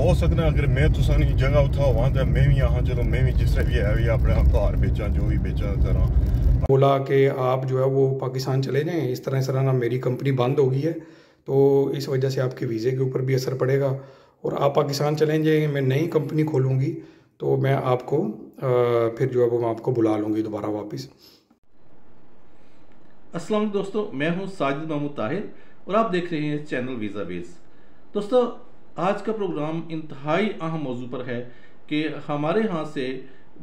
हो सकता अगर मैं तुसा जगह उठा हुआ तो मैं भी यहाँ चलो मैं भी जिस तरह भी है भी अपना घर बेचा जो भी बेचा तरह बोला कि आप जो है वो पाकिस्तान चले जाएं, इस तरह ना मेरी कंपनी बंद हो गई है तो इस वजह से आपके वीज़े के ऊपर भी असर पड़ेगा और आप पाकिस्तान चलें जाएंगे, मैं नई कंपनी खोलूँगी तो मैं आपको फिर जो है वो मैं आपको बुला लूँगी दोबारा वापस। अस्सलाम वालेकुम दोस्तों, मैं हूं साजिद महमूद ताहिर और आप देख रहे हैं चैनल वीज़ा बेस। दोस्तों, आज का प्रोग्राम इंतहाई अहम मौजू पर है कि हमारे यहाँ से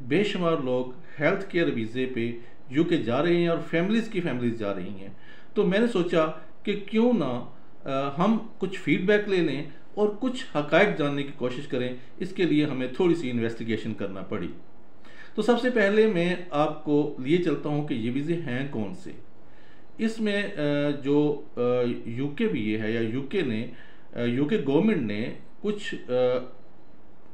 बेशुमार लोग हेल्थ केयर वीज़े पे यूके जा रहे हैं और फैमिलीज़ जा रही हैं। तो मैंने सोचा कि क्यों ना हम कुछ फीडबैक ले लें और कुछ हकायक जानने की कोशिश करें। इसके लिए हमें थोड़ी सी इन्वेस्टिगेशन करना पड़ी। तो सबसे पहले मैं आपको लिए चलता हूँ कि ये वीज़े हैं कौन से। इसमें जो यूके भी है या यूके गवर्नमेंट ने कुछ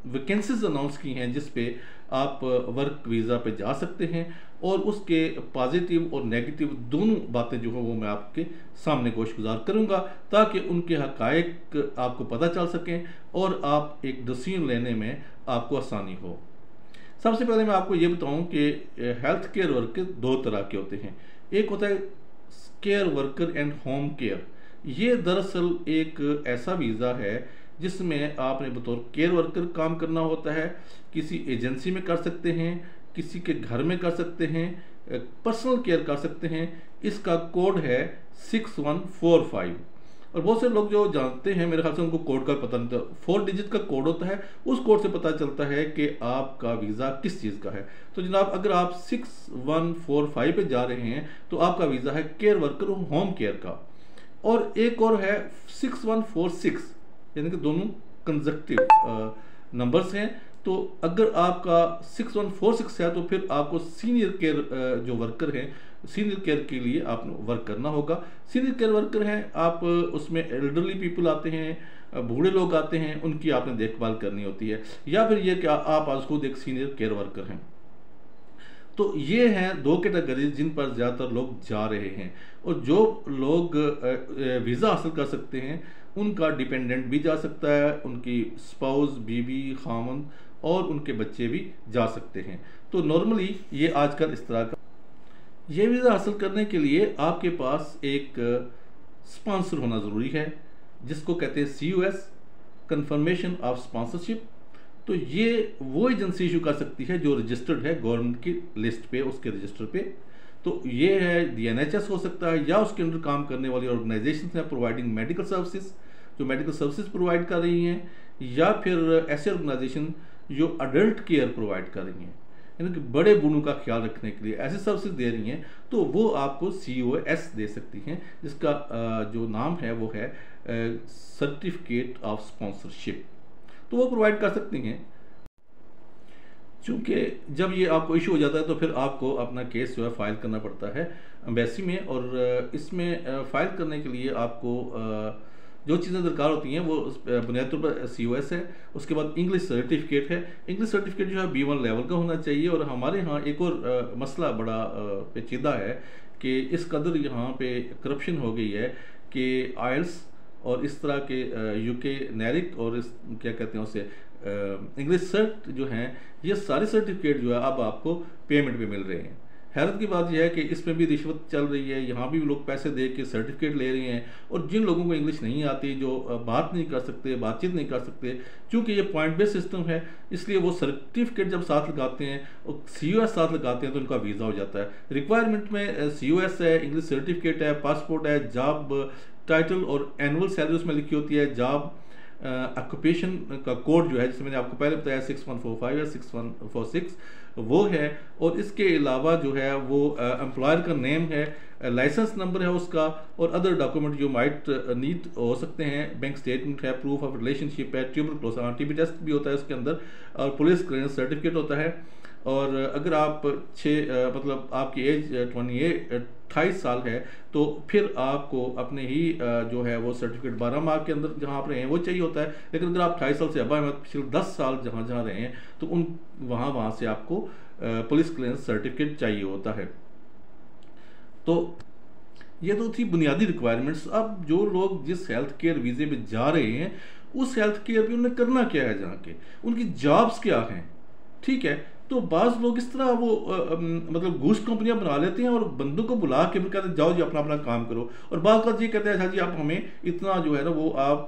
वैकेंसीज अनाउंस की हैं जिस पे आप वर्क वीज़ा पे जा सकते हैं और उसके पॉजिटिव और नेगेटिव दोनों बातें जो हैं वो मैं आपके सामने गोशगुजार करूंगा ताकि उनके हकायक आपको पता चल सकें और आप एक डिसीजन लेने में आपको आसानी हो। सबसे पहले मैं आपको ये बताऊं कि हेल्थ केयर वर्कर दो तरह के होते हैं। एक होता है care worker and home care. ये दरअसल एक ऐसा वीज़ा है जिसमें आपने बतौर केयर वर्कर काम करना होता है। किसी एजेंसी में कर सकते हैं, किसी के घर में कर सकते हैं, पर्सनल केयर कर सकते हैं। इसका कोड है 6145 और बहुत से लोग जो जानते हैं मेरे ख्याल से उनको कोड का पता नहीं था। 4 डिजिट का कोड होता है, उस कोड से पता चलता है कि आपका वीज़ा किस चीज़ का है। तो जनाब, अगर आप 6145 पे जा रहे हैं तो आपका वीज़ा है केयर वर्कर और होम केयर का। और एक और है 6146, यानी कि दोनों कंजक्टिव नंबर्स हैं। तो अगर आपका 6146 है तो फिर आपको सीनियर केयर जो वर्कर हैं, सीनियर केयर के लिए आपने वर्क करना होगा। सीनियर केयर वर्कर हैं आप, उसमें एल्डरली पीपल आते हैं, बूढ़े लोग आते हैं, उनकी आपने देखभाल करनी होती है। या फिर ये कि आप आज खुद एक सीनियर केयर वर्कर हैं। तो ये हैं दो कैटेगरीज जिन पर ज़्यादातर लोग जा रहे हैं। और जो लोग वीज़ा हासिल कर सकते हैं उनका डिपेंडेंट भी जा सकता है, उनकी स्पाउस, बीवी, खामन और उनके बच्चे भी जा सकते हैं। तो नॉर्मली ये आजकल इस तरह का ये वीज़ा हासिल करने के लिए आपके पास एक स्पॉन्सर होना ज़रूरी है जिसको कहते हैं COS, कंफर्मेशन ऑफ स्पॉन्सरशिप। तो ये वो एजेंसी इशू कर सकती है जो रजिस्टर्ड है गवर्नमेंट की लिस्ट पे, उसके रजिस्टर पे। तो ये है NHS हो सकता है या उसके अंदर काम करने वाली ऑर्गेनाइजेशन है प्रोवाइडिंग मेडिकल सर्विसेज, जो मेडिकल सर्विसेज प्रोवाइड कर रही हैं, या फिर ऐसे ऑर्गेनाइजेशन जो अडल्ट केयर प्रोवाइड कर रही हैं, यानी कि बड़े बूढ़ों का ख्याल रखने के लिए ऐसे सर्विसेज दे रही हैं। तो वो आपको COS दे सकती हैं जिसका जो नाम है वो है सर्टिफिकेट ऑफ स्पॉन्सरशिप। तो वो प्रोवाइड कर सकती हैं। चूँकि जब ये आपको इशू हो जाता है तो फिर आपको अपना केस जो है फाइल करना पड़ता है एम्बेसी में। और इसमें फ़ाइल करने के लिए आपको जो चीज़ें दरकार होती हैं वो बुनियादी तौर पर COS है, उसके बाद इंग्लिश सर्टिफिकेट है। इंग्लिश सर्टिफिकेट जो है B1 लेवल का होना चाहिए। और हमारे यहाँ एक और मसला बड़ा पेचीदा है कि इस कदर यहाँ पे करप्शन हो गई है कि IELTS और इस तरह के यूके NARIC और इस क्या कहते हैं उसे इंग्लिश सर्ट जो हैं, ये सारे सर्टिफिकेट जो है अब आपको पेमेंट पे मिल रहे हैं। हैरत की बात यह है कि इसमें भी रिश्वत चल रही है, यहाँ भी लोग पैसे दे के सर्टिफिकेट ले रहे हैं। और जिन लोगों को इंग्लिश नहीं आती, जो बात नहीं कर सकते, बातचीत नहीं कर सकते, चूँकि ये पॉइंट बेस्ड सिस्टम है, इसलिए वो सर्टिफिकेट जब साथ लगाते हैं और COS साथ लगाते हैं तो उनका वीज़ा हो जाता है। रिक्वायरमेंट में COS है, इंग्लिश सर्टिफिकेट है, पासपोर्ट है, जॉब टाइटल और एनुअल सैलरी उसमें लिखी होती है, जॉब ऑक्यूपेशन का कोड जो है जिसमें मैंने आपको पहले बताया 6145 या 6146 वो है। और इसके अलावा जो है वो एम्प्लॉयर का नेम है, लाइसेंस नंबर है उसका, और अदर डॉक्यूमेंट जो माइट नीड हो सकते हैं। बैंक स्टेटमेंट है, प्रूफ ऑफ रिलेशनशिप है, ट्यूबरक्लोसिस TB टेस्ट भी होता है उसके अंदर, और पुलिस क्लियरेंस सर्टिफिकेट होता है। और अगर आप मतलब आपकी एज 28 साल है तो फिर आपको अपने ही जो है वो सर्टिफिकेट 12 माह के अंदर जहाँ आप रहे हैं वो चाहिए होता है। लेकिन अगर आप 28 साल से अबव हैं, पिछले 10 साल जहाँ जहाँ रहे हैं, तो वहाँ से आपको पुलिस क्लियरेंस सर्टिफिकेट चाहिए होता है। तो ये तो थी बुनियादी रिक्वायरमेंट्स। अब जो लोग जिस हेल्थ केयर वीज़े पे जा रहे हैं उस हेल्थ केयर भी उन्हें करना क्या है, जहाँ के उनकी जॉब्स क्या हैं। ठीक है, तो बाज़ लोग इस तरह वो मतलब घूस कंपनियां बना लेते हैं और बंदों को बुला के फिर कहते हैं जाओ जी अपना अपना काम करो, और बाज़ बात ये कहते हैं अच्छा जी आप हमें इतना जो है ना वो आप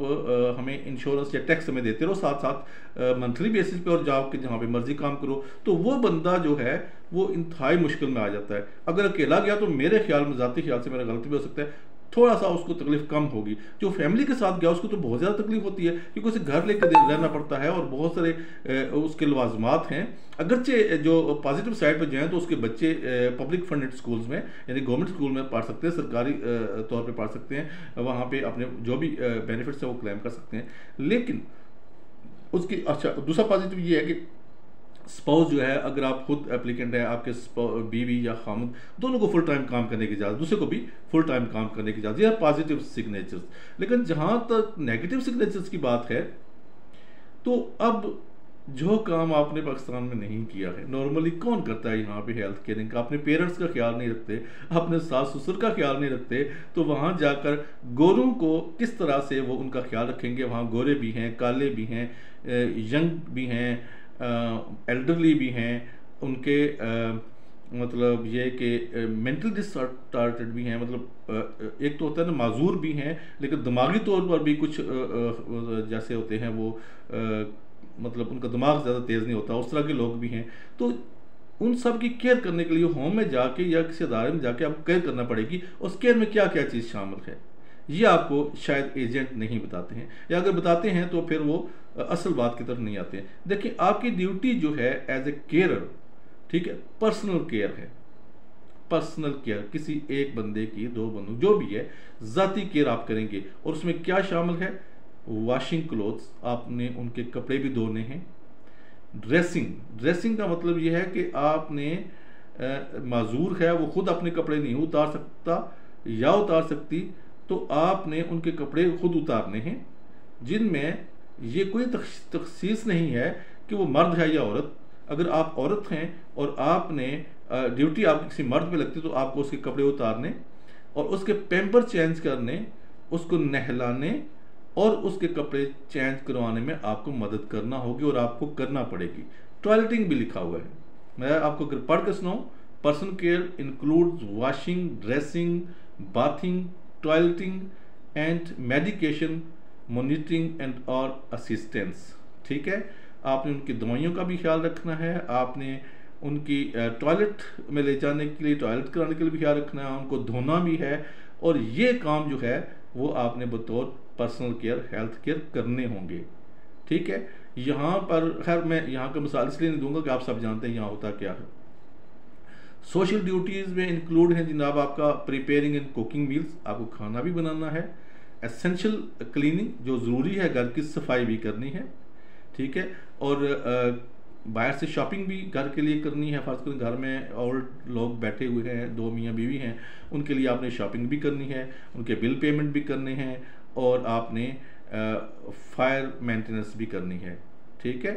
हमें इंश्योरेंस या टैक्स हमें देते रहो साथ साथ मंथली बेसिस पे, और जाओ कि जहाँ पे मर्जी काम करो। तो वो बंदा जो है वो इंतहाई मुश्किल में आ जाता है। अगर अकेला गया तो मेरे ख्याल में, ज़ाती ख्याल से मेरा गलती भी हो सकता है, थोड़ा सा उसको तकलीफ कम होगी। जो फैमिली के साथ गया उसको तो बहुत ज़्यादा तकलीफ होती है, क्योंकि उसे घर लेकर रहना पड़ता है और बहुत सारे उसके लवाजमात हैं। अगरचे जो पॉजिटिव साइड पर जाएँ तो उसके बच्चे पब्लिक फंडेड स्कूल्स में यानी गवर्नमेंट स्कूल में पढ़ सकते हैं, सरकारी तौर पे पढ़ सकते हैं, वहाँ पे अपने जो भी बेनिफिट्स हैं वो क्लेम कर सकते हैं। लेकिन उसकी अच्छा दूसरा पॉजिटिव ये है कि स्पाउस जो है, अगर आप खुद एप्लीकेंट है, आपके बीवी या खामद दोनों को फुल टाइम काम करने की इजाज़त, दूसरे को भी फुल टाइम काम करने की इजाज़त, यह पॉजिटिव सिग्नेचर्स। लेकिन जहाँ तक नेगेटिव सिग्नेचर्स की बात है, तो अब जो काम आपने पाकिस्तान में नहीं किया है, नॉर्मली कौन करता है यहाँ पे हेल्थ केयरिंग का? अपने पेरेंट्स का ख्याल नहीं रखते, अपने सास ससुर का ख्याल नहीं रखते, तो वहाँ जाकर गोरों को किस तरह से वो उनका ख्याल रखेंगे? वहाँ गोरे भी हैं, काले भी हैं, यंग भी हैं, एल्डरली भी हैं, उनके मतलब ये कि मेंटल डिसऑर्डर्ड भी हैं, मतलब एक तो होता है ना माजूर भी हैं, लेकिन दिमागी तौर पर भी कुछ जैसे होते हैं वो मतलब उनका दिमाग ज़्यादा तेज़ नहीं होता, उस तरह के लोग भी हैं। तो उन सब की केयर करने के लिए होम में जाके या किसी अदारे में जाके आपको केयर करना पड़ेगी। उस केयर में क्या क्या चीज़ शामिल है ये आपको शायद एजेंट नहीं बताते हैं, या अगर बताते हैं तो फिर वो असल बात की तरफ नहीं आते हैं। देखिए, आपकी ड्यूटी जो है एज ए केयरर, ठीक है, पर्सनल केयर है। पर्सनल केयर किसी एक बंदे की, दो बंदों जो भी है, ज़ाती केयर आप करेंगे। और उसमें क्या शामिल है? वॉशिंग क्लोथ्स, आपने उनके कपड़े भी धोने हैं। ड्रेसिंग का मतलब यह है कि आपने माजूर है, वो खुद अपने कपड़े नहीं उतार सकता या उतार सकती, तो आपने उनके कपड़े खुद उतारने हैं, जिनमें ये कोई तखसीस नहीं है कि वो मर्द है या औरत। अगर आप औरत हैं और आपने ड्यूटी आपकी किसी मर्द पे लगती है, तो आपको उसके कपड़े उतारने और उसके पैम्पर चेंज करने, उसको नहलाने और उसके कपड़े चेंज करवाने में आपको मदद करना होगी और आपको करना पड़ेगी। टॉयलेटिंग भी लिखा हुआ है, मैं आपको अगर पढ़ के सुनाऊं, person care includes washing, dressing, bathing, toileting and medication, monitoring and और असिस्टेंस। ठीक है, आपने उनकी दवाइयों का भी ख्याल रखना है, आपने उनकी टॉयलेट में ले जाने के लिए, टॉयलेट कराने के लिए भी ख्याल रखना है, उनको धोना भी है, और ये काम जो है वो आपने बतौर पर्सनल केयर, हेल्थ केयर करने होंगे। ठीक है, यहाँ पर खैर मैं यहाँ का मिसाल इसलिए नहीं दूंगा कि आप सब जानते हैं यहाँ होता क्या है। सोशल ड्यूटीज़ में इंक्लूड है जनाब आपका प्रिपेयरिंग एंड कुकिंग मील्स, आपको खाना भी बनाना है। एसेंशियल क्लीनिंग, जो ज़रूरी है, घर की सफाई भी करनी है। ठीक है, और बाहर से शॉपिंग भी घर के लिए करनी है। फ़र्ज़ करें घर में और लोग बैठे हुए हैं, दो मियाँ बीवी हैं, उनके लिए आपने शॉपिंग भी करनी है, उनके बिल पेमेंट भी करने हैं, और आपने फायर मेंटेनेंस भी करनी है। ठीक है,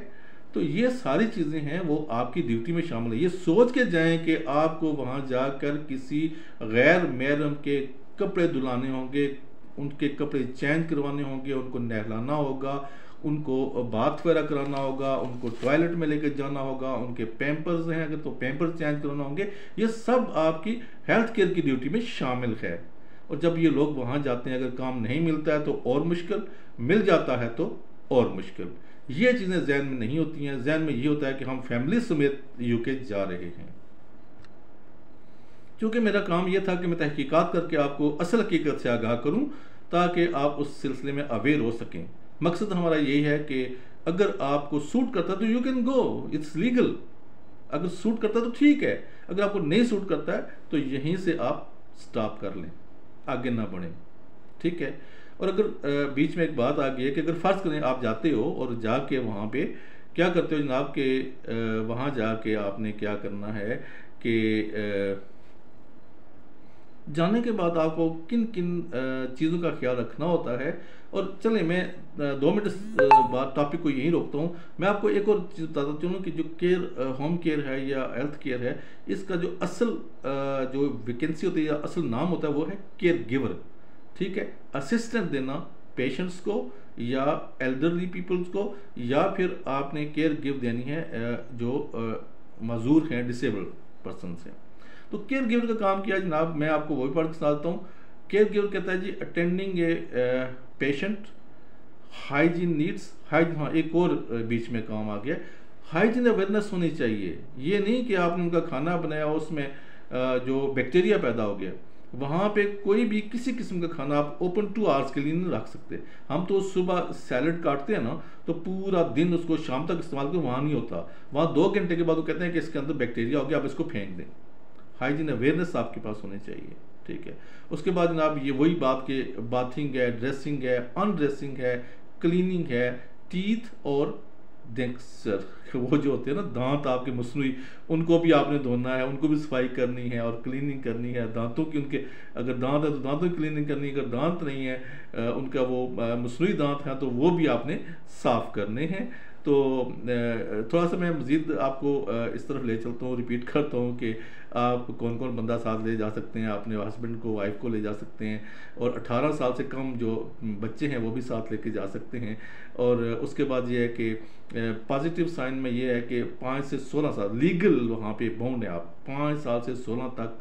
तो ये सारी चीज़ें हैं वो आपकी ड्यूटी में शामिल है। ये सोच के जाएं कि आपको वहाँ जाकर किसी गैर महरम के कपड़े धुलाने होंगे, उनके कपड़े चेंज करवाने होंगे, उनको नहलाना होगा, उनको बाथ वगैरह कराना होगा, उनको टॉयलेट में लेकर जाना होगा, उनके पैम्पर्स हैं अगर तो पैम्पर्स चेंज कराना होंगे। ये सब आपकी हेल्थ केयर की ड्यूटी में शामिल है। और जब ये लोग वहाँ जाते हैं, अगर काम नहीं मिलता है तो और मुश्किल, मिल जाता है तो और मुश्किल। ये चीज़ें जहन में नहीं होती हैं। जहन में ये होता है कि हम फैमिली समेत यूके जा रहे हैं। क्योंकि मेरा काम ये था कि मैं तहकीकात करके आपको असल हकीकत से आगाह करूं, ताकि आप उस सिलसिले में अवेयर हो सकें। मकसद हमारा यही है कि अगर आपको सूट करता है तो you can go, it's legal. अगर सूट करता है तो ठीक है, अगर आपको नहीं सूट करता है तो यहीं से आप स्टॉप कर लें, आगे ना बढ़ें। ठीक है, और अगर बीच में एक बात आ गई है कि अगर फ़र्ज़ करें आप जाते हो और जाके वहाँ पे क्या करते हो जनाब के वहाँ जाके आपने क्या करना है कि जाने के बाद आपको किन किन चीज़ों का ख्याल रखना होता है। और चलें मैं 2 मिनट बाद टॉपिक को यहीं रोकता हूँ। मैं आपको एक और चीज़ बताता चलूँ कि जो केयर, होम केयर है या हेल्थ केयर है, इसका जो असल जो वैकेंसी होती है या असल नाम होता है वो है केयर गिवर। ठीक है, असिस्टेंट देना पेशेंट्स को या एल्डरली पीपल्स को, या फिर आपने केयर गिव देनी है जो मजदूर हैं, डिसेबल्ड पर्सन हैं। तो केयर गिवर का काम किया जनाब, मैं आपको वही पढ़ के सुनाता हूँ। केयर गिवर कहता है जी attending a patient, hygiene needs, हाँ एक और बीच में काम आ गया, हाइजीन अवेयरनेस होनी चाहिए। ये नहीं कि आपने उनका खाना बनाया उसमें जो बैक्टीरिया पैदा हो गया, वहाँ पे कोई भी किसी किस्म का खाना आप ओपन टू आवर्स के लिए नहीं रख सकते। हम तो सुबह सैलड काटते हैं ना, तो पूरा दिन उसको शाम तक इस्तेमाल करें, वहाँ नहीं होता। वहाँ 2 घंटे के बाद वो कहते हैं कि इसके अंदर बैक्टीरिया हो गया, आप इसको फेंक दें। हाइजीन अवेयरनेस आपके पास होनी चाहिए, ठीक है। उसके बाद जनाब ये वही बात कि बाथिंग है, ड्रेसिंग है, अनड्रेसिंग है, क्लीनिंग है, टीथ और डेंचर, वो जो होते हैं ना दांत आपके मसनूई, उनको भी आपने धोना है, उनको भी सफाई करनी है और क्लीनिंग करनी है। दांतों की, उनके अगर दांत है तो दांतों की क्लीनिंग करनी है, अगर दांत नहीं है उनका वो मसनूई दांत हैं तो वो भी आपने साफ़ करने हैं। तो थोड़ा सा मैं मज़ीद आपको इस तरफ ले चलता हूँ, रिपीट करता हूँ कि आप कौन कौन बंदा साथ ले जा सकते हैं। अपने हस्बैंड को, वाइफ को ले जा सकते हैं, और 18 साल से कम जो बच्चे हैं वो भी साथ लेके जा सकते हैं। और उसके बाद ये है कि पॉजिटिव साइन में ये है कि 5 से 16 साल लीगल वहाँ पे बाउंड है। आप 5 साल से 16 तक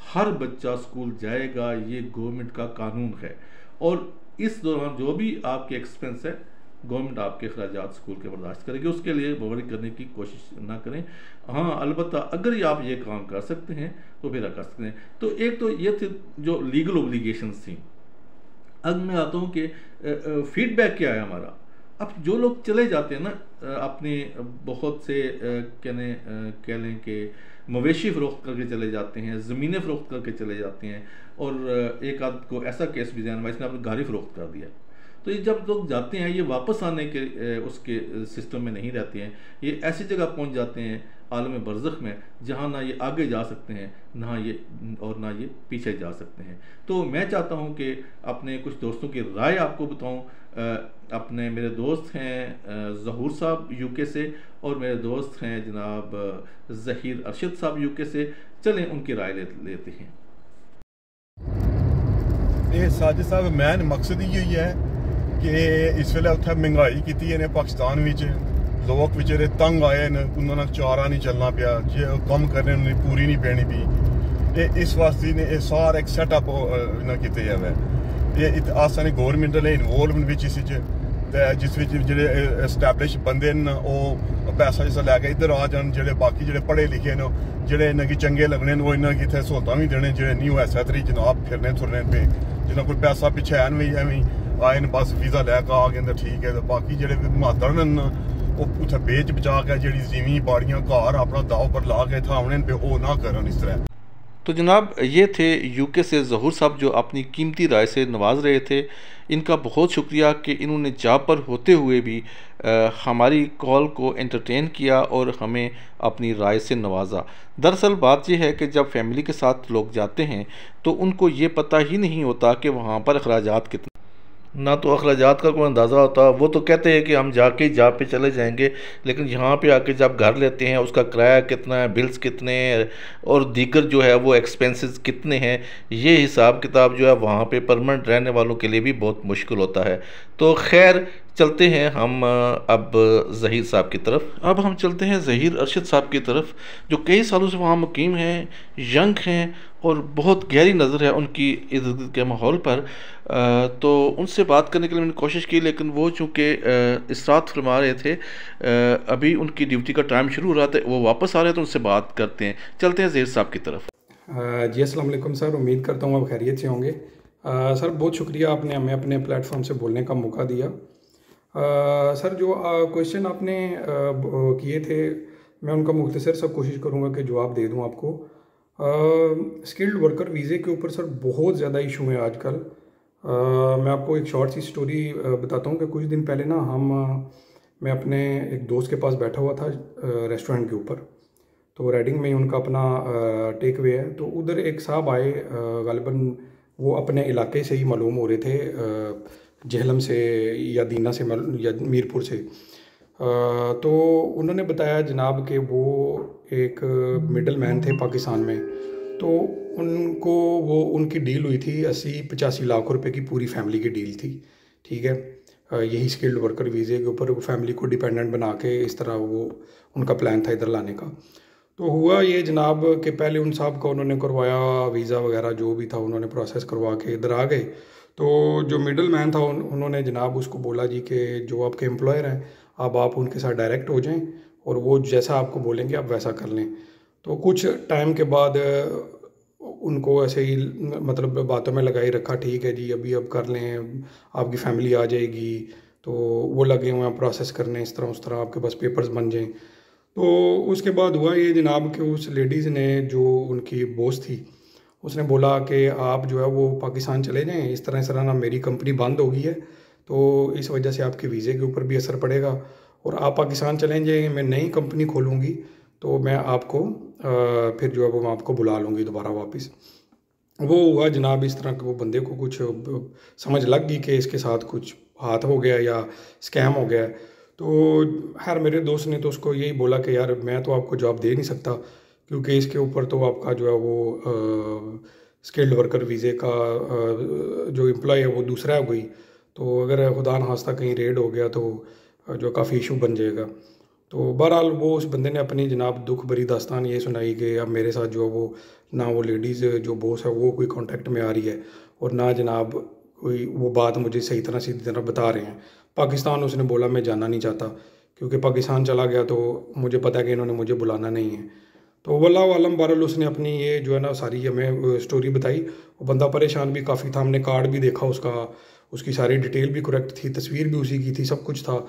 हर बच्चा स्कूल जाएगा, ये गवर्नमेंट का कानून है। और इस दौरान जो भी आपके एक्सपेंस है गवर्नमेंट आपके अखराजात स्कूल के बर्दाश्त करेगी, उसके लिए वरी करने की कोशिश ना करें। हाँ अलबत्ता अगर ये आप ये काम कर सकते हैं तो फिर कर सकते हैं। तो एक तो ये थी जो लीगल ओब्लिगेशंस थी। अब मैं आता हूँ कि फीडबैक क्या है हमारा। अब जो लोग चले जाते हैं ना अपने बहुत से कह लें कि मवेशी फ़रोख्त करके चले जाते हैं, ज़मीनें फ़रोख्त करके चले जाते हैं, और एक आध को ऐसा केस भी ध्यान में इसने अपनी गाड़ी फ़रोख्त कर दिया। तो ये जब लोग जाते हैं ये वापस आने के उसके सिस्टम में नहीं रहते हैं। ये ऐसी जगह पहुंच जाते हैं आलम बरज़ख में जहाँ ना ये आगे जा सकते हैं ना ये पीछे जा सकते हैं। तो मैं चाहता हूँ कि अपने कुछ दोस्तों की राय आपको बताऊँ। अपने मेरे दोस्त हैं ज़हूर साहब यूके से, और मेरे दोस्त हैं जनाब ज़हीर अरशद साहब यूके से। चलें उनकी राय लेते हैं। ये साजिद साहब मैन मकसद ही है कि इस वेले उत्थे महंगाई की ने पाकिस्तान विच, लोग बेचारे तंग आए न, उन्होंने चारा नहीं चलना पिया, जे कम करने उन्हें पूरी नहीं पैनी पी। इस वास्ते ने ये सारा एक सैटअप इन्हें किते जावे। ये असां गौरमेंट ने इनवॉल्व बिच इस जिस जेह्ड़े एस्टैबलिश बंदे न वो पैसा जिस लैके इधर आ जान, जेह्ड़े बाकी जेह्ड़े पढ़े लिखे न, जेह्ड़े इन्हें चंगे लगने वो इन्हें इत्थे सहूलतां भी देने, जेह्ड़े नहीं हो ऐसा तरी जनाब फिरने तुरने पे, जिन्हें कोई पैसा पिच्छे हैन भी एवं आए न बस वीज़ा लैके आ गए ठीक है। तो बाकी जेह्ड़े म्हादड़ न वो उत्थे बेच बचा के जेह्ड़ी ज़मीं बाड़ियां घर अपना दाव पर ला के थावने पे वो ना करन इस तरह। तो जनाब ये थे यूके से ज़हूर साहब जो अपनी कीमती राय से नवाज रहे थे। इनका बहुत शुक्रिया कि इन्होंने जॉब पर होते हुए भी हमारी कॉल को एंटरटेन किया और हमें अपनी राय से नवाजा। दरअसल बात यह है कि जब फैमिली के साथ लोग जाते हैं तो उनको ये पता ही नहीं होता कि वहाँ पर अखराजात कितने, ना तो अखराजात का कोई अंदाज़ा होता। वो तो कहते हैं कि हम जाके जॉब पे चले जाएंगे, लेकिन यहाँ पे आके जब घर लेते हैं उसका किराया कितना है, बिल्स कितने हैं, और दीगर जो है वो एक्सपेंसेस कितने हैं, ये हिसाब किताब जो है वहाँ पे परमानेंट रहने वालों के लिए भी बहुत मुश्किल होता है। तो खैर चलते हैं हम अब ज़हीर साहब की तरफ। अब हम चलते हैं ज़हीर अरशद साहब की तरफ जो कई सालों से वहाँ मुकीम हैं, यंग हैं और बहुत गहरी नज़र है उनकी इर्द गिर्द के माहौल पर। तो उनसे बात करने के लिए मैंने कोशिश की, लेकिन वो चूँकि इस्रात फरमा रहे थे, अभी उनकी ड्यूटी का टाइम शुरू हो रहा था, वो वापस आ रहे हैं, तो उनसे बात करते हैं। चलते हैं ज़हीर साहब की तरफ। जी अस्सलाम वालेकुम सर, उम्मीद करता हूँ आप खैरियत से होंगे। सर बहुत शुक्रिया आपने हमें अपने प्लेटफॉर्म से बोलने का मौका दिया। सर जो क्वेश्चन आपने किए थे मैं उनका मुख्तसर सा कोशिश करूँगा कि जवाब दे दूँ आपको। स्किल्ड वर्कर वीज़े के ऊपर सर बहुत ज़्यादा इशू है आजकल। मैं आपको एक शॉर्ट सी स्टोरी बताता हूँ कि कुछ दिन पहले ना मैं अपने एक दोस्त के पास बैठा हुआ था रेस्टोरेंट के ऊपर, तो रेडिंग में ही उनका अपना टेक वे है। तो उधर एक साहब आए, गालिबन वो अपने इलाके से ही मालूम हो रहे थे, जहलम से या दीना से या मीरपुर से। तो उन्होंने बताया जनाब कि वो एक मिडल मैन थे पाकिस्तान में। तो उनकी डील हुई थी 80-85 लाख रुपए की, पूरी फैमिली की डील थी, ठीक है। यही स्किल्ड वर्कर वीज़े के ऊपर फैमिली को डिपेंडेंट बना के इस तरह वो उनका प्लान था इधर लाने का। तो हुआ ये जनाब कि पहले उन साहब का उन्होंने करवाया वीज़ा वगैरह जो भी था उन्होंने प्रोसेस करवा के इधर आ गए। तो जो मिडल मैन था उन्होंने जनाब उसको बोला जी कि जो आपके एम्प्लॉयर हैं अब आप उनके साथ डायरेक्ट हो जाएं और वो जैसा आपको बोलेंगे आप वैसा कर लें। तो कुछ टाइम के बाद उनको ऐसे ही मतलब बातों में लगाई रखा, ठीक है जी अभी अब कर लें, आपकी फैमिली आ जाएगी, तो वो लगे हुए हैं प्रोसेस करने इस तरह उस तरह आपके पास पेपर्स बन जाएं। तो उसके बाद हुआ ये जनाब कि उस लेडीज़ ने जो उनकी बॉस थी उसने बोला कि आप जो है वो पाकिस्तान चले जाएं, इस तरह ना मेरी कंपनी बंद हो गई है तो इस वजह से आपके वीज़े के ऊपर भी असर पड़ेगा और आप पाकिस्तान चलें जाएंगे, मैं नई कंपनी खोलूँगी तो मैं आपको फिर जो है वो मैं आपको बुला लूँगी दोबारा वापस। वो हुआ जनाब इस तरह के वो बंदे को कुछ समझ लग गई कि इसके साथ कुछ हाथ हो गया या स्कैम हो गया। तो खैर मेरे दोस्त ने तो उसको यही बोला कि यार मैं तो आपको जॉब दे नहीं सकता क्योंकि इसके ऊपर तो आपका जो है वो स्किल्ड वर्कर वीज़े का जो एम्प्लॉय है वो दूसरा है कोई, तो अगर खुदा न खास्ता कहीं रेड हो गया तो जो काफ़ी इशू बन जाएगा। तो बहरहाल वो उस बंदे ने अपनी जनाब दुख भरी दास्तान ये सुनाई कि अब मेरे साथ जो वो ना वो लेडीज़ जो बॉस है वो कोई कांटेक्ट में आ रही है और ना जनाब कोई वो बात मुझे सही तरह सीधी तरह बता रहे हैं। पाकिस्तान उसने बोला मैं जाना नहीं चाहता क्योंकि पाकिस्तान चला गया तो मुझे पता है कि इन्होंने मुझे बुलाना नहीं है। तो वल्लाहु आलम बहरहाल उसने अपनी ये जो है ना सारी हमें स्टोरी बताई। वो बंदा परेशान भी काफ़ी था, हमने कार्ड भी देखा उसका, उसकी सारी डिटेल भी करेक्ट थी, तस्वीर भी उसी की थी, सब कुछ था।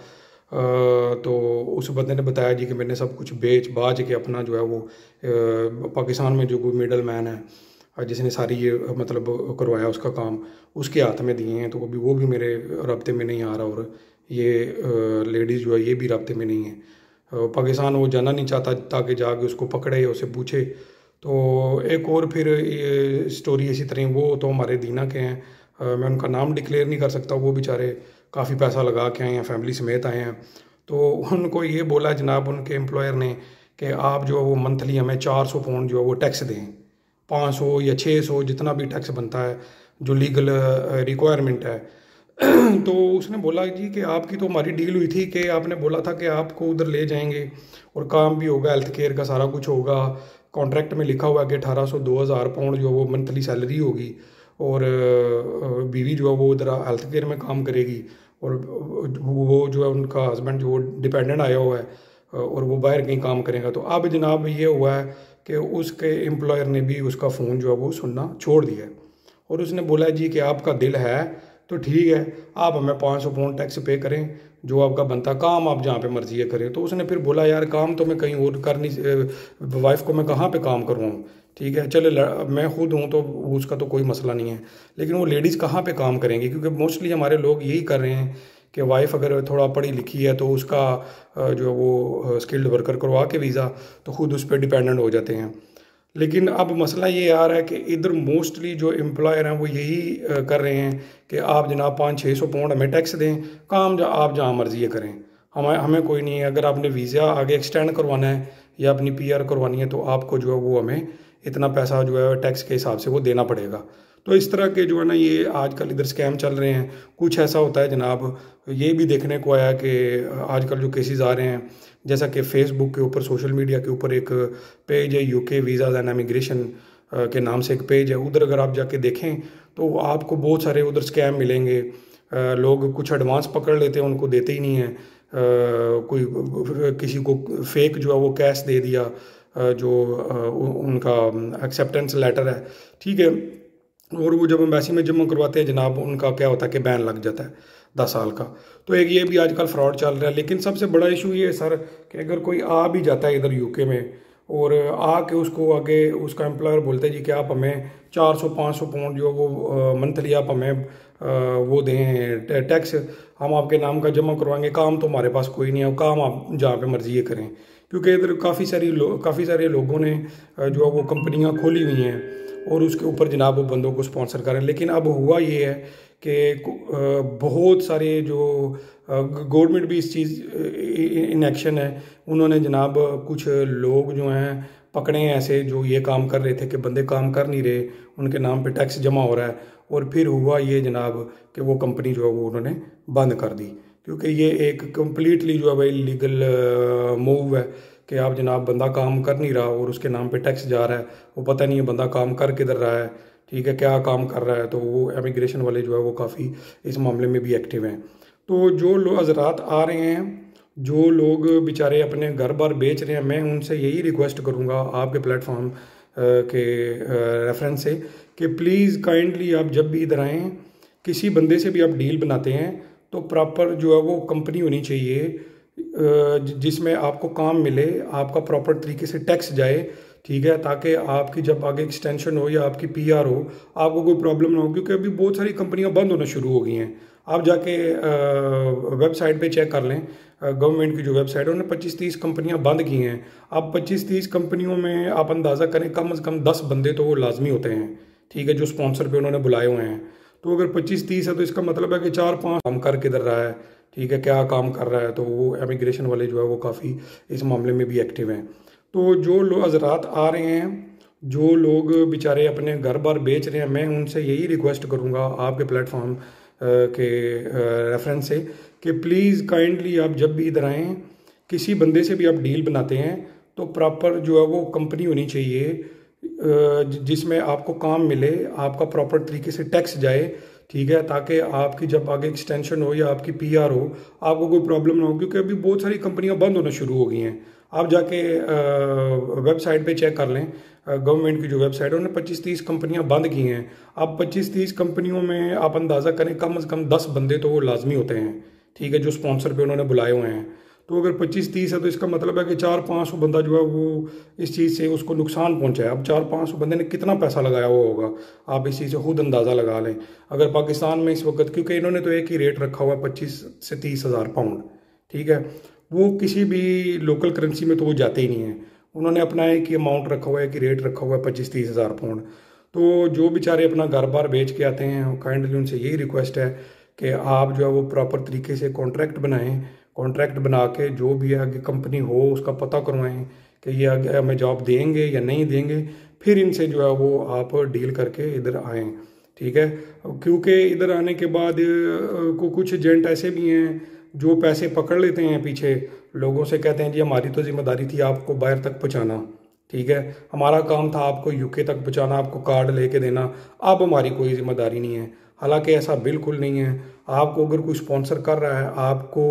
तो उस बंदे ने बताया जी कि मैंने सब कुछ बेच बाज के अपना जो है वो पाकिस्तान में जो कोई मिडल मैन है जिसने सारी ये मतलब करवाया उसका काम उसके हाथ में दिए हैं, तो अभी वो भी मेरे रब्ते में नहीं आ रहा और ये लेडीज़ जो है ये भी रब्ते में नहीं है। पाकिस्तान वो जाना नहीं चाहता ताकि जाके उसको पकड़े उसे पूछे। तो एक और फिर ये स्टोरी इसी तरह, वो तो हमारे दीना के हैं, मैं उनका नाम डिक्लेयर नहीं कर सकता, वो बेचारे काफ़ी पैसा लगा के आए हैं, फैमिली समेत आए हैं। तो उनको ये बोला जनाब उनके एम्प्लॉयर ने कि आप जो है वो मंथली हमें 400 पाउंड जो है वो टैक्स दें, 500 या 600 जितना भी टैक्स बनता है जो लीगल रिक्वायरमेंट है। तो उसने बोला जी कि आपकी तो हमारी डील हुई थी कि आपने बोला था कि आपको उधर ले जाएंगे और काम भी होगा, हेल्थ केयर का सारा कुछ होगा, कॉन्ट्रैक्ट में लिखा हुआ है कि 1800-2000 पाउंड जो वो मंथली सैलरी होगी और बीवी जो है वो उधर हेल्थ केयर में काम करेगी और वो जो है उनका हस्बैंड जो डिपेंडेंट आया हुआ है और वो बाहर कहीं काम करेगा। तो अब जनाब ये हुआ है कि उसके एम्प्लॉयर ने भी उसका फ़ोन जो है वो सुनना छोड़ दिया है और उसने बोला जी कि आपका दिल है तो ठीक है, आप हमें 500 पाउंड टैक्स पे करें, जो आपका बनता काम आप जहाँ पे मर्जी है करें। तो उसने फिर बोला यार काम तो मैं कहीं और कर नहीं, वाइफ को मैं कहाँ पे काम करवाऊँ, ठीक है चले मैं खुद हूँ तो उसका तो कोई मसला नहीं है, लेकिन वो लेडीज़ कहाँ पे काम करेंगी, क्योंकि मोस्टली हमारे लोग यही कर रहे हैं कि वाइफ अगर थोड़ा पढ़ी लिखी है तो उसका जो वो स्किल्ड वर्कर करवा के वीज़ा तो खुद उस पर डिपेंडेंट हो जाते हैं। लेकिन अब मसला ये आ रहा है कि इधर मोस्टली जो एम्प्लॉयर हैं वो यही कर रहे हैं कि आप जनाब 500-600 पाउंड हमें टैक्स दें, काम आप जहाँ मर्जी करें, हमें कोई नहीं है। अगर आपने वीज़ा आगे एक्सटेंड करवाना है या अपनी PR करवानी है तो आपको जो है वो हमें इतना पैसा जो है टैक्स के हिसाब से वो देना पड़ेगा। तो इस तरह के जो है ना ये आजकल इधर स्कैम चल रहे हैं। कुछ ऐसा होता है जनाब, ये भी देखने को आया कि आजकल जो केसेस आ रहे हैं, जैसा कि फेसबुक के ऊपर सोशल मीडिया के ऊपर एक पेज है UK वीज़ाज़ एंड इमिग्रेशन के नाम से एक पेज है, उधर अगर आप जाके देखें तो आपको बहुत सारे उधर स्कैम मिलेंगे। लोग कुछ एडवांस पकड़ लेते हैं, उनको देते ही नहीं हैं, कोई किसी को फेक जो है वो कैश दे दिया जो उनका एक्सेप्टेंस लेटर है, ठीक है, और वो जब एम्बेसी में जमा करवाते हैं जनाब उनका क्या होता है कि बैन लग जाता है 10 साल का। तो एक ये भी आजकल फ्रॉड चल रहा है। लेकिन सबसे बड़ा इशू ये है सर कि अगर कोई आ भी जाता है इधर UK में और आके उसको आगे उसका एम्प्लॉयर बोलते हैं जी कि आप हमें 400-500 पाउंड जो वो मंथली आप हमें वो दें टैक्स, हम आपके नाम का जमा करवाएंगे, काम तो हमारे पास कोई नहीं है, काम आप जहाँ पे मर्जी ये करें। क्योंकि इधर काफ़ी सारे लोगों ने जो वो कंपनियाँ खोली हुई हैं और उसके ऊपर जनाब वो बंदों को स्पॉन्सर करें। लेकिन अब हुआ ये है कि बहुत सारे जो गवर्नमेंट भी इस चीज़ इन एक्शन है, उन्होंने जनाब कुछ लोग जो हैं पकड़े हैं ऐसे जो ये काम कर रहे थे कि बंदे काम कर नहीं रहे, उनके नाम पे टैक्स जमा हो रहा है, और फिर हुआ ये जनाब कि वो कंपनी जो है वो उन्होंने बंद कर दी, क्योंकि ये एक कम्प्लीटली जो है भाई लीगल मूव है कि आप जनाब बंदा काम कर नहीं रहा और उसके नाम पे टैक्स जा रहा है, वो पता नहीं है बंदा काम कर किधर रहा है, ठीक है, क्या काम कर रहा है। तो वो इमिग्रेशन वाले जो है वो काफ़ी इस मामले में भी एक्टिव हैं। तो जो लोग हजरात आ रहे हैं, जो लोग बेचारे अपने घर बार बेच रहे हैं, मैं उनसे यही रिक्वेस्ट करूंगा आपके प्लेटफॉर्म के रेफरेंस से कि प्लीज़ काइंडली आप जब भी इधर आएँ, किसी बंदे से भी आप डील बनाते हैं तो प्रॉपर जो है वो कंपनी होनी चाहिए जिसमें आपको काम मिले, आपका प्रॉपर तरीके से टैक्स जाए, ठीक है, ताकि आपकी जब आगे एक्सटेंशन हो या आपकी PR हो, आपको कोई प्रॉब्लम ना हो। क्योंकि अभी बहुत सारी कंपनियां बंद होना शुरू हो गई हैं। आप जाके वेबसाइट पे चेक कर लें, गवर्नमेंट की जो वेबसाइट है, उन्होंने 25-30 कंपनियां बंद की हैं। अब 25-30 कंपनियों में आप अंदाज़ा करें कम से कम 10 बंदे तो वो लाजमी होते हैं, ठीक है, जो स्पॉन्सर पे उन्होंने बुलाए हुए हैं। तो अगर 25-30 है तो इसका मतलब है कि 4-5 काम कर किधर रहा है, ठीक है, क्या काम कर रहा है। तो वो इमिग्रेशन वाले जो है वो काफ़ी इस मामले में भी एक्टिव हैं। तो जो लोग हजरात आ रहे हैं, जो लोग बेचारे अपने घर बार बेच रहे हैं, मैं उनसे यही रिक्वेस्ट करूंगा आपके प्लेटफॉर्म के रेफरेंस से कि प्लीज़ काइंडली आप जब भी इधर आएँ, किसी बंदे से भी आप डील बनाते हैं तो प्रॉपर जो है वो कंपनी होनी चाहिए जिसमें आपको काम मिले, आपका प्रॉपर तरीके से टैक्स जाए, ठीक है, ताकि आपकी जब आगे एक्सटेंशन हो या आपकी PR हो, आपको कोई प्रॉब्लम ना हो। क्योंकि अभी बहुत सारी कंपनियां बंद होना शुरू हो गई हैं। आप जाके वेबसाइट पे चेक कर लें, गवर्नमेंट की जो वेबसाइट है, उन्होंने 25-30 कंपनियां बंद की हैं। अब 25-30 कंपनियों में आप अंदाज़ा करें कम से कम 10 बंदे तो वो लाजमी होते हैं, ठीक है, जो स्पॉन्सर पे उन्होंने बुलाए हुए हैं। तो अगर 25-30 है तो इसका मतलब है कि 400-500 बंदा जो है वो इस चीज़ से उसको नुकसान पहुंचा है। अब 400-500 बंदे ने कितना पैसा लगाया हुआ होगा, आप इस चीज़ से खुद अंदाज़ा लगा लें। अगर पाकिस्तान में इस वक्त, क्योंकि इन्होंने तो एक ही रेट रखा हुआ है 25 से 30 हज़ार पाउंड, ठीक है, वो किसी भी लोकल करेंसी में तो वो जाते ही नहीं है। उन्होंने अपना एक ही अमाउंट रखा हुआ है, कि रेट रखा हुआ है 25-30 हज़ार पाउंड। तो जो बेचारे अपना घर बार बेच के आते हैं, काइंडली उनसे यही रिक्वेस्ट है कि आप जो है वो प्रॉपर तरीके से कॉन्ट्रैक्ट बनाएं। कॉन्ट्रैक्ट बना के जो भी आगे कंपनी हो उसका पता करवाएं कि ये आगे हमें जॉब देंगे या नहीं देंगे, फिर इनसे जो है वो आप डील करके इधर आएँ, ठीक है। क्योंकि इधर आने के बाद कुछ एजेंट ऐसे भी हैं जो पैसे पकड़ लेते हैं पीछे, लोगों से कहते हैं जी हमारी तो जिम्मेदारी थी आपको बाहर तक पहुँचाना, ठीक है, हमारा काम था आपको UK तक पहुँचाना, आपको कार्ड लेके देना, अब हमारी कोई जिम्मेदारी नहीं है। हालांकि ऐसा बिल्कुल नहीं है। आपको अगर कोई स्पॉन्सर कर रहा है, आपको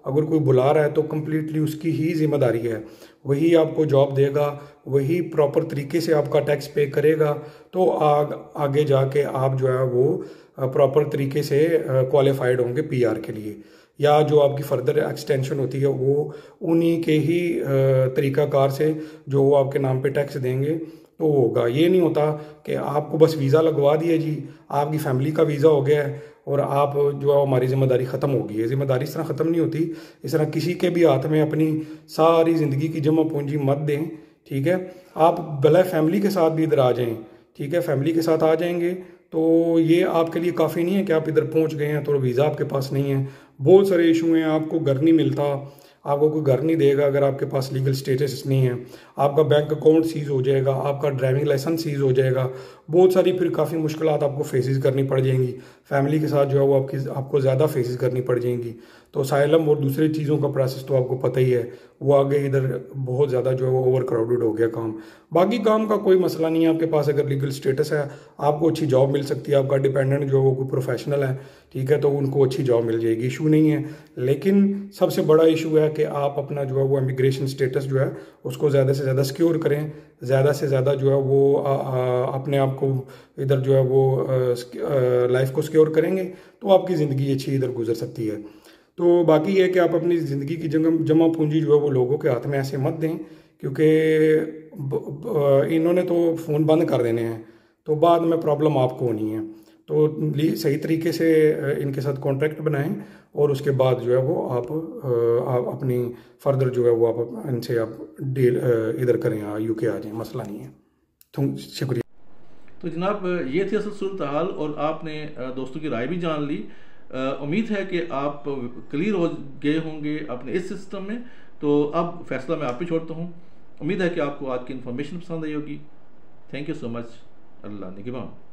अगर कोई बुला रहा है, तो कम्प्लीटली उसकी ही जिम्मेदारी है, वही आपको जॉब देगा, वही प्रॉपर तरीके से आपका टैक्स पे करेगा। तो आगे जाके आप जो है वो प्रॉपर तरीके से क्वालिफाइड होंगे PR के लिए, या जो आपकी फर्दर एक्सटेंशन होती है वो उन्हीं के ही तरीकाकार से जो वो आपके नाम पे टैक्स देंगे तो होगा। ये नहीं होता कि आपको बस वीज़ा लगवा दिया जी, आपकी फैमिली का वीज़ा हो गया है और आप जो है हमारी जिम्मेदारी ख़त्म हो गई है। जिम्मेदारी इस तरह ख़त्म नहीं होती। इस तरह किसी के भी हाथ में अपनी सारी ज़िंदगी की जमा पूंजी मत दें, ठीक है। आप भले फैमिली के साथ भी इधर आ जाएं, ठीक है, फैमिली के साथ आ जाएंगे तो ये आपके लिए काफ़ी नहीं है कि आप इधर पहुंच गए हैं तो वीज़ा आपके पास नहीं है। बहुत सारे इशू हैं, आपको घर नहीं मिलता, आपको कोई घर नहीं देगा अगर आपके पास लीगल स्टेटस नहीं है, आपका बैंक अकाउंट सीज हो जाएगा, आपका ड्राइविंग लाइसेंस सीज हो जाएगा, बहुत सारी फिर काफ़ी मुश्किलात आपको फेसेस करनी पड़ जाएंगी। फैमिली के साथ जो है वो आपको ज़्यादा फेसेस करनी पड़ जाएंगी। तो असाइलम और दूसरी चीज़ों का प्रोसेस तो आपको पता ही है, वो आगे इधर बहुत ज़्यादा जो है वो ओवर क्राउडेड हो गया काम। बाकी काम का कोई मसला नहीं है, आपके पास अगर लीगल स्टेटस है आपको अच्छी जॉब मिल सकती है, आपका डिपेंडेंट जो है वो कोई प्रोफेशनल है, ठीक है, तो उनको अच्छी जॉब मिल जाएगी, इशू नहीं है। लेकिन सबसे बड़ा इशू है कि आप अपना जो है वो इमिग्रेशन स्टेटस जो है उसको ज़्यादा से ज़्यादा सिक्योर करें, ज़्यादा से ज़्यादा जो है वो अपने आप को इधर जो है वो लाइफ को सिक्योर करेंगे तो आपकी ज़िंदगी अच्छी इधर गुजर सकती है। तो बाकी ये कि आप अपनी ज़िंदगी की जमा पूंजी जो है वो लोगों के हाथ में ऐसे मत दें, क्योंकि इन्होंने तो फ़ोन बंद कर देने हैं तो बाद में प्रॉब्लम आपको होनी है। तो सही तरीके से इनके साथ कॉन्ट्रैक्ट बनाएं और उसके बाद जो है वो आप अपनी फर्दर जो है वो आप इनसे आप डील इधर करें, UK आ जाएं, मसला नहीं है। तो शुक्रिया। तो जनाब ये थी असल सूरत हाल और आपने दोस्तों की राय भी जान ली। उम्मीद है कि आप क्लियर हो गए होंगे अपने इस सिस्टम में। तो अब फैसला मैं आप ही छोड़ता हूँ। उम्मीद है कि आपको आज की इन्फॉर्मेशन पसंद आई होगी। Thank you so much. अल्लाह निगहबान।